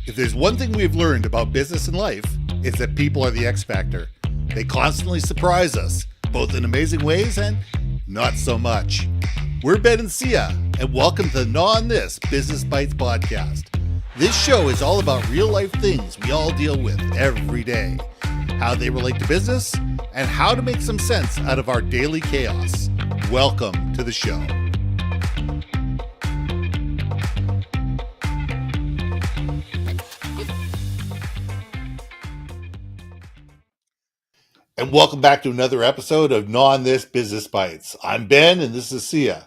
If there's one thing we've learned about business and life, it's that people are the X factor. They constantly surprise us, both in amazing ways and not so much. We're Ben and Sia, and welcome to the Gnaw on This Business Bites podcast. This show is all about real life things we all deal with every day, how they relate to business, and how to make some sense out of our daily chaos. Welcome to the show. And welcome back to another episode of Gnaw on This Business Bites. I'm Ben and this is Sia.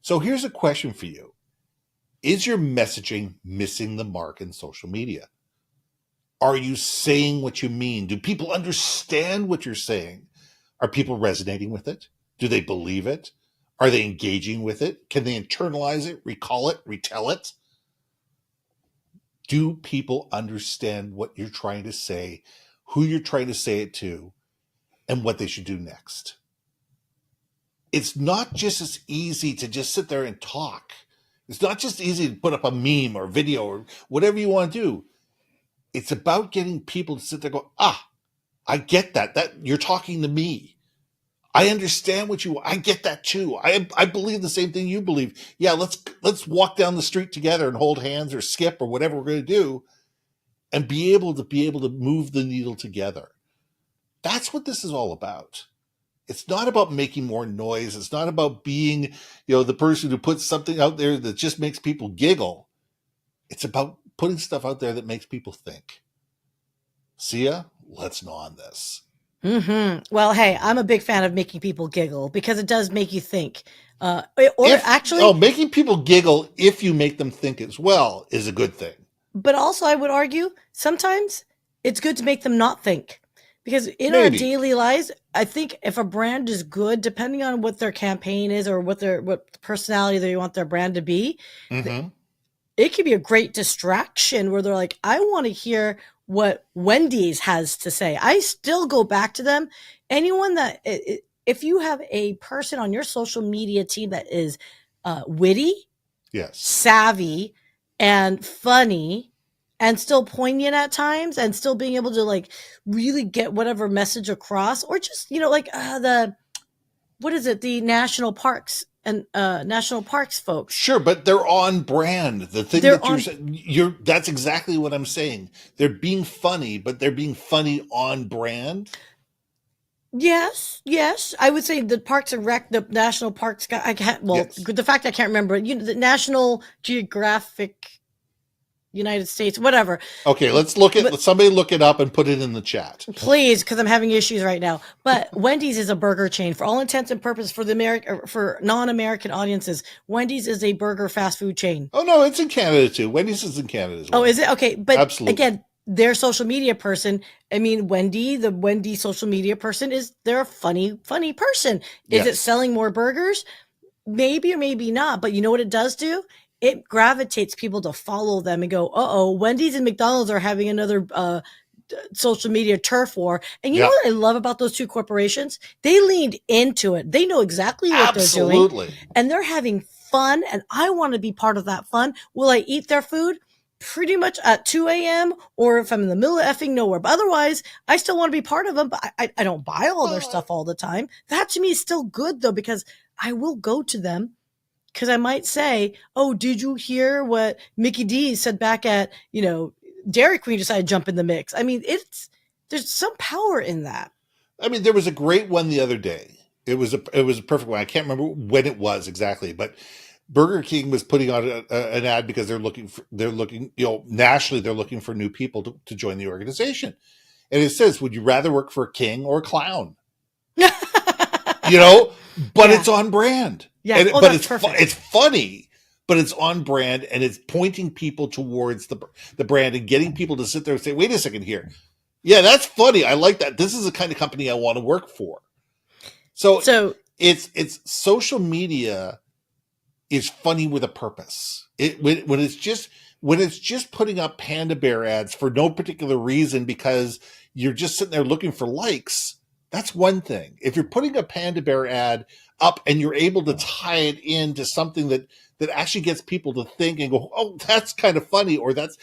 So here's a question for you. Is your messaging missing the mark in social media? Are you saying what you mean? Do people understand what you're saying? Are people resonating with it? Do they believe it? Are they engaging with it? Can they internalize it, recall it, retell it? Do people understand what you're trying to say, who you're trying to say it to, and what they should do next? It's not just as easy to just sit there and talk. It's not just easy to put up a meme or video or whatever you want to do. It's about getting people to sit there and go, I get that. That you're talking to me. I understand what I get that too. I believe the same thing you believe. Yeah, let's walk down the street together and hold hands or skip or whatever we're going to do and be able to move the needle together. That's what this is all about. It's not about making more noise. It's not about being, the person who puts something out there that just makes people giggle. It's about putting stuff out there that makes people think. Sia, let's gnaw on this. Well, hey, I'm a big fan of making people giggle because it does make you think. Making people giggle if you make them think as well is a good thing. But also, I would argue sometimes it's good to make them not think. Because in our daily lives, I think if a brand is good, depending on what their campaign is or what personality they want their brand to be, it could be a great distraction where they're like, I want to hear what Wendy's has to say. I still go back to them. Anyone that, if you have a person on your social media team that is witty, savvy, and funny, and still poignant at times and still being able to really get whatever message across, or just, the national parks and national parks folks. Sure. But they're on brand. The thing that's exactly what I'm saying. They're being funny, but they're being funny on brand. Yes. I would say the Parks and Rec, the national parks guy, the fact I can't remember, the National Geographic United States, whatever. Okay, let somebody look it up and put it in the chat. Please, because I'm having issues right now. But Wendy's is a burger chain. For all intents and purposes, for non-American audiences, Wendy's is a burger fast food chain. Oh, no, it's in Canada too. Wendy's is in Canada as well. Oh, is it? Okay, but absolutely. Again, their social media person, the Wendy social media person, they're a funny person. Is it selling more burgers? Maybe or maybe not. But you know what it does do? It gravitates people to follow them and go, Wendy's and McDonald's are having another social media turf war. And you know what I love about those two corporations? They leaned into it. They know exactly what they're doing. And they're having fun. And I want to be part of that fun. Will I eat their food? Pretty much at 2 a.m. or if I'm in the middle of effing nowhere. But otherwise, I still want to be part of them. But I don't buy all their stuff all the time. That to me is still good, though, because I will go to them. Because I might say, did you hear what Mickey D said back at, Dairy Queen decided to jump in the mix? I mean, there's some power in that. I mean, there was a great one the other day. It was a perfect one. I can't remember when it was exactly, but Burger King was putting out an ad because they're looking, nationally, they're looking for new people to join the organization. And it says, would you rather work for a king or a clown? But it's on brand. Yeah, but it's funny, but it's on brand and it's pointing people towards the brand and getting people to sit there and say, wait a second here. Yeah, that's funny. I like that. This is the kind of company I want to work for. So it's social media is funny with a purpose. When it's just putting up panda bear ads for no particular reason because you're just sitting there looking for likes, That's one thing. If you're putting a Panda Bear ad up and you're able to tie it into something that actually gets people to think and go, oh, that's kind of funny, or that's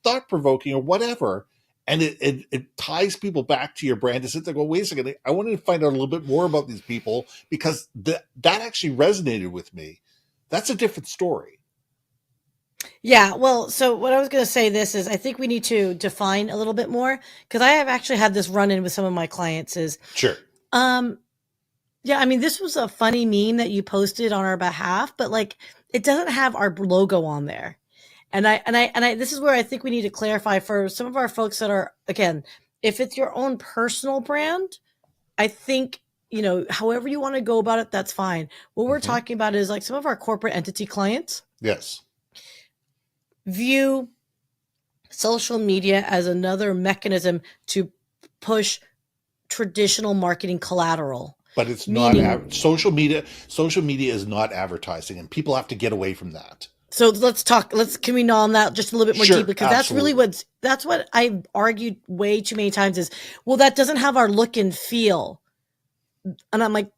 thought provoking, or whatever. And it ties people back to your brand to sit there and go, wait a second, I wanted to find out a little bit more about these people because that actually resonated with me. That's a different story. Yeah, well, so what I was going to say this is I think we need to define a little bit more because I have actually had this run in with some of my clients is Sure. um yeah, I mean this was a funny meme that you posted on our behalf, but like it doesn't have our logo on there. And I this is where I think we need to clarify for some of our folks that are again, if it's your own personal brand, I think however you want to go about it, that's fine. What we're Mm-hmm. talking about is like some of our corporate entity clients Yes. view social media as another mechanism to push traditional marketing collateral. But it's Meaning, not social media. Social media is not advertising, and people have to get away from that. so can we gnaw on that just a little bit more Sure, deeply? Because absolutely. that's what I've argued way too many times is, well, that doesn't have our look and feel. And I'm like,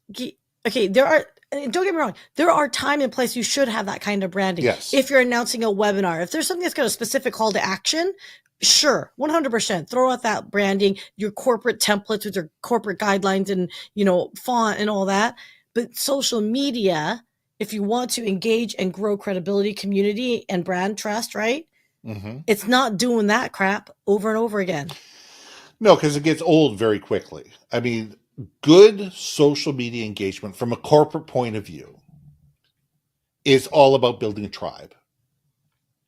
okay, don't get me wrong, there are time and place you should have that kind of branding. Yes. If you're announcing a webinar, if there's something that's got a specific call to action, sure, 100%, throw out that branding, your corporate templates with your corporate guidelines and, font and all that. But social media, if you want to engage and grow credibility, community, and brand trust, right? Mm-hmm. It's not doing that crap over and over again. No, because it gets old very quickly. I mean, good social media engagement from a corporate point of view is all about building a tribe.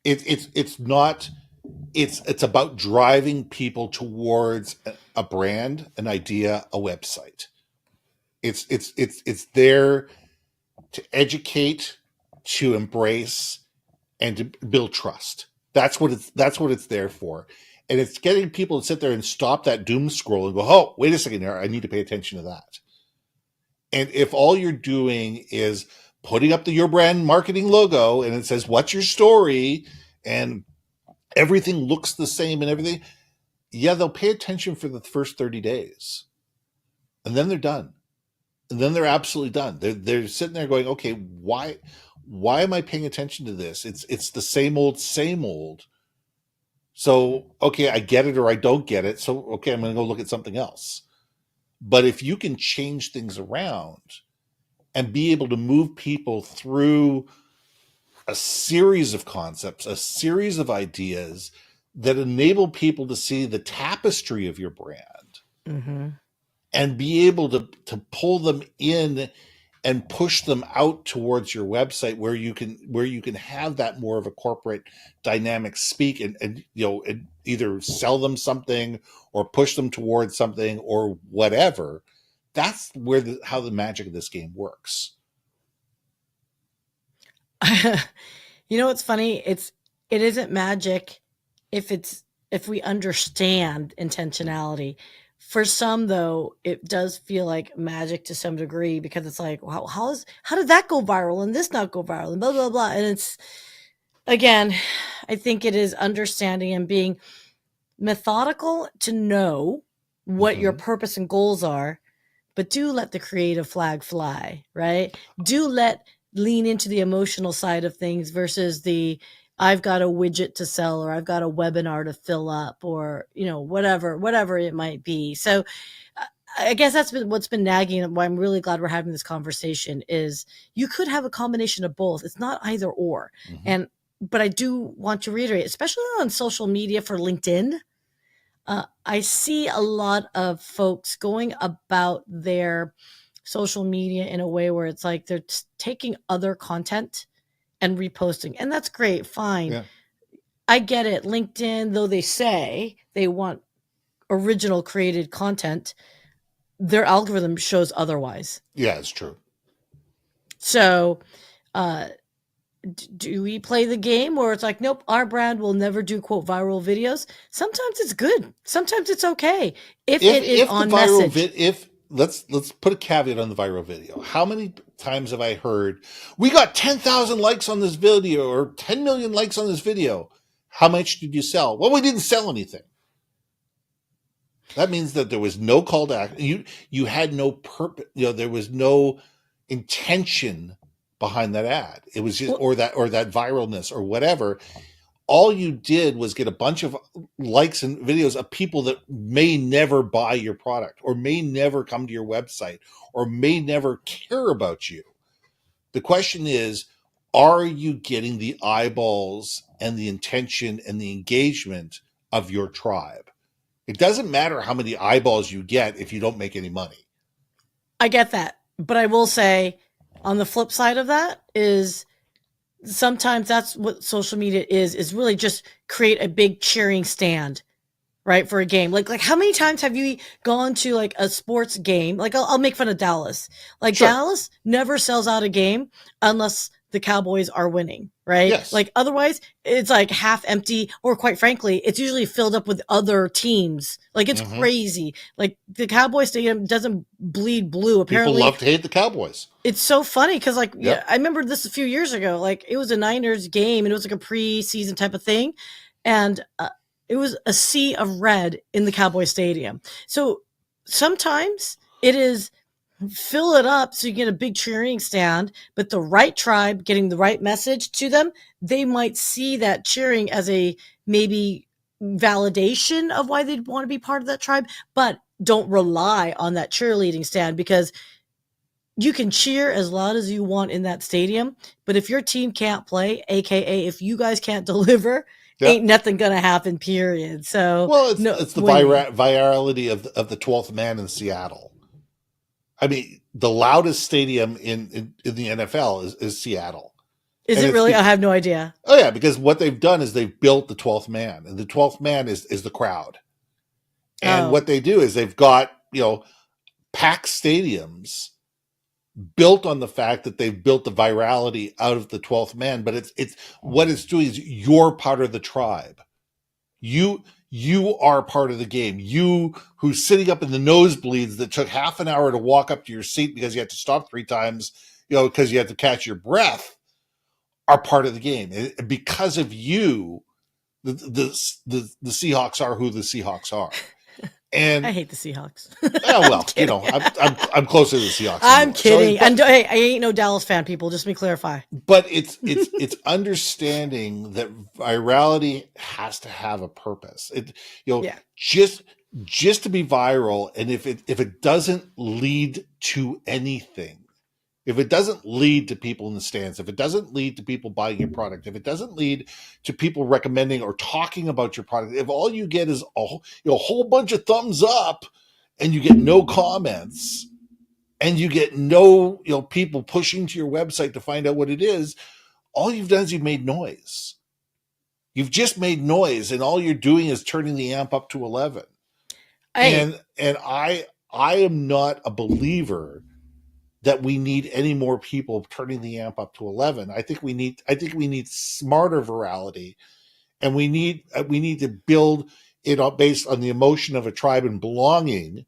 It's not it's about driving people towards a brand, an idea, a website. It's there to educate, to embrace, and to build trust. That's what it's there for. And it's getting people to sit there and stop that doom scroll and go, oh, wait a second here, I need to pay attention to that. And if all you're doing is putting up the your brand marketing logo and it says, what's your story? And everything looks the same and everything, yeah, they'll pay attention for the first 30 days. And then they're done. And then they're absolutely done. They're sitting there going, okay, why am I paying attention to this? It's the same old, same old. So, okay, I get it or I don't get it. So, okay, I'm going to go look at something else. But if you can change things around and be able to move people through a series of concepts, a series of ideas that enable people to see the tapestry of your brand Mm-hmm. and be able to pull them in and push them out towards your website where you can have that more of a corporate dynamic speak and and either sell them something or push them towards something or whatever. That's where how the magic of this game works. What's funny? It isn't magic if we understand intentionality. For some though, it does feel like magic to some degree because it's like, wow, how did that go viral and this not go viral and blah blah blah. And it's again, I think it is understanding and being methodical to know what your Mm-hmm. purpose and goals are, but do let the creative flag fly, right? Do lean into the emotional side of things versus the I've got a widget to sell or I've got a webinar to fill up or whatever it might be. So I guess that's what's been nagging and why I'm really glad we're having this conversation is you could have a combination of both. It's not either or. Mm-hmm. And but I do want to reiterate, especially on social media for LinkedIn, I see a lot of folks going about their social media in a way where it's like they're taking other content and reposting. And that's great, fine. Yeah. I get it. LinkedIn, though they say they want original created content, their algorithm shows otherwise. Yeah, it's true. So, uh, do we play the game where it's like, nope, our brand will never do quote viral videos? Sometimes it's good. Sometimes it's okay if it is If the on viral message. if let's put a caveat on the viral video. How many times have I heard we got 10,000 likes on this video or 10 million likes on this video? How much did you sell? Well, we didn't sell anything. That means that there was no call to action. You had no purpose. There was no intention behind that ad. It was just, Well, or that viralness or whatever. All you did was get a bunch of likes and videos of people that may never buy your product or may never come to your website or may never care about you. The question is, are you getting the eyeballs and the intention and the engagement of your tribe? It doesn't matter how many eyeballs you get if you don't make any money. I get that. But I will say, on the flip side of that is sometimes that's what social media is really just create a big cheering stand, right, for a game. Like how many times have you gone to like a sports game? Like I'll make fun of Dallas. Like Sure. Dallas never sells out a game unless the Cowboys are winning, right? Yes. Like otherwise it's like half empty, or quite frankly, it's usually filled up with other teams. Like it's Mm-hmm. crazy. Like the Cowboy Stadium doesn't bleed blue. People Apparently love to hate the Cowboys. it's so funny because, like, yeah, Yep. I remember this a few years ago. Like, it was a Niners game, and it was like a preseason type of thing, and it was a sea of red in the Cowboy Stadium. So sometimes it is fill it up so you get a big cheering stand, but the right tribe getting the right message to them, they might see that cheering as a maybe validation of why they'd want to be part of that tribe, but don't rely on that cheerleading stand because you can cheer as loud as you want in that stadium, but if your team can't play, aka if you guys can't deliver, Yep. ain't nothing gonna happen. Period. So Well, no it's the win-win. virality of the 12th man in Seattle. I mean, the loudest stadium in the NFL is Seattle, Is and it it's really? I have no idea. oh yeah, because what they've done is they've built the 12th man, and the 12th man is the crowd. And Oh, what they do is they've got packed stadiums built on the fact that they've built the virality out of the 12th man, but it's what it's doing is you're part of the tribe. You are part of the game. You who's sitting up in the nosebleeds that took half an hour to walk up to your seat because you had to stop 3 times, because you had to catch your breath, are part of the game. And because of you, the Seahawks are who the Seahawks are. I And hate the Seahawks. I'm well, kidding. I'm closer to the Seahawks than you I'm are. So, kidding. And hey, I ain't no Dallas fan, people. Just let me clarify. but it's understanding that virality has to have a purpose. It Yeah. just to be viral, and if it doesn't lead to anything, if it doesn't lead to people in the stands, if it doesn't lead to people buying your product, if it doesn't lead to people recommending or talking about your product, if all you get is a whole bunch of thumbs up and you get no comments and you get no people pushing to your website to find out what it is, all you've done is you've made noise. You've just made noise, and all you're doing is turning the amp up to 11. Hey, And I am not a believer that we need any more people turning the amp up to 11. I think we need smarter virality, and we need to build it up based on the emotion of a tribe and belonging,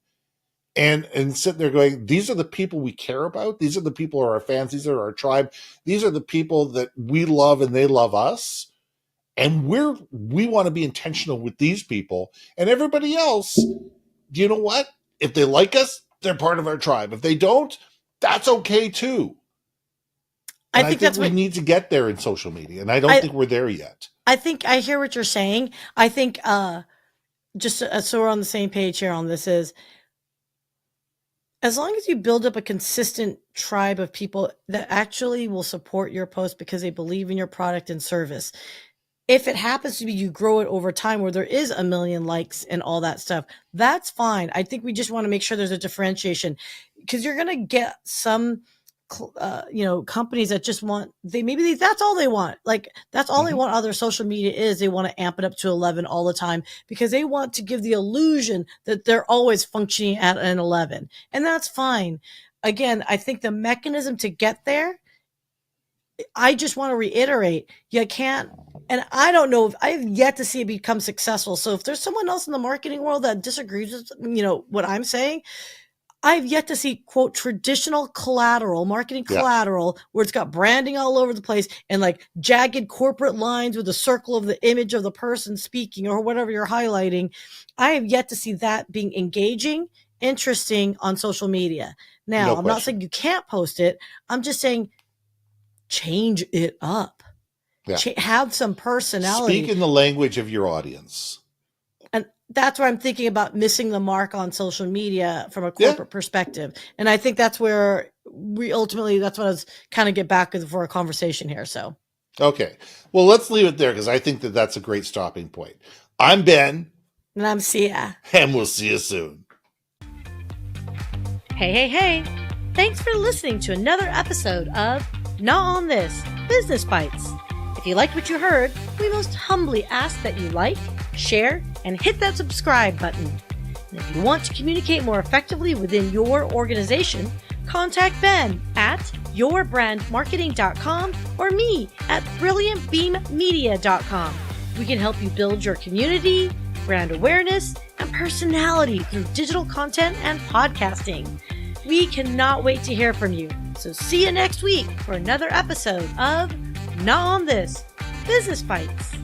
and sit there going, these are the people we care about, these are the people who are our fans, these are our tribe, these are the people that we love and they love us, and we want to be intentional with these people, and everybody else, you know what, if they like us, they're part of our tribe. If they don't, that's okay too. I And I think think that's we what need to get there in social media, and I don't I think we're there yet. I think I hear what you're saying. I think just so we're on the same page here on this is as long as you build up a consistent tribe of people that actually will support your post because they believe in your product and service, if it happens to be you grow it over time where there is a million likes and all that stuff, that's fine. I think we just want to make sure there's a differentiation because you're going to get some companies that just want that's all they want. Like that's all they Mm-hmm. want other social media is they want to amp it up to 11 all the time because they want to give the illusion that they're always functioning at an 11, and that's fine. Again, I think the mechanism to get there, I just want to reiterate, you can't, and I don't know if I've yet to see it become successful. So if there's someone else in the marketing world that disagrees with, what I'm saying, I've yet to see, quote, traditional collateral, marketing collateral, where it's got branding all over the place and like jagged corporate lines with a circle of the image of the person speaking or whatever you're highlighting. I have yet to see that being engaging, interesting on social media. Now, I'm not saying you can't post it. I'm just saying change it up. Yeah. Have some personality. Speak in the language of your audience. And that's where I'm thinking about missing the mark on social media from a corporate perspective. And I think that's where that's what I was kind of get back for a conversation here. So, okay. Well, let's leave it there because I think that that's a great stopping point. I'm Ben. And I'm Sia. And we'll see you soon. Hey. Thanks for listening to another episode of Not On This, Business Bites. If you liked what you heard, we most humbly ask that you like, share, and hit that subscribe button. And if you want to communicate more effectively within your organization, contact Ben at yourbrandmarketing.com or me at brilliantbeammedia.com. We can help you build your community, brand awareness, and personality through digital content and podcasting. We cannot wait to hear from you. So see you next week for another episode of Not On This, Business Bites.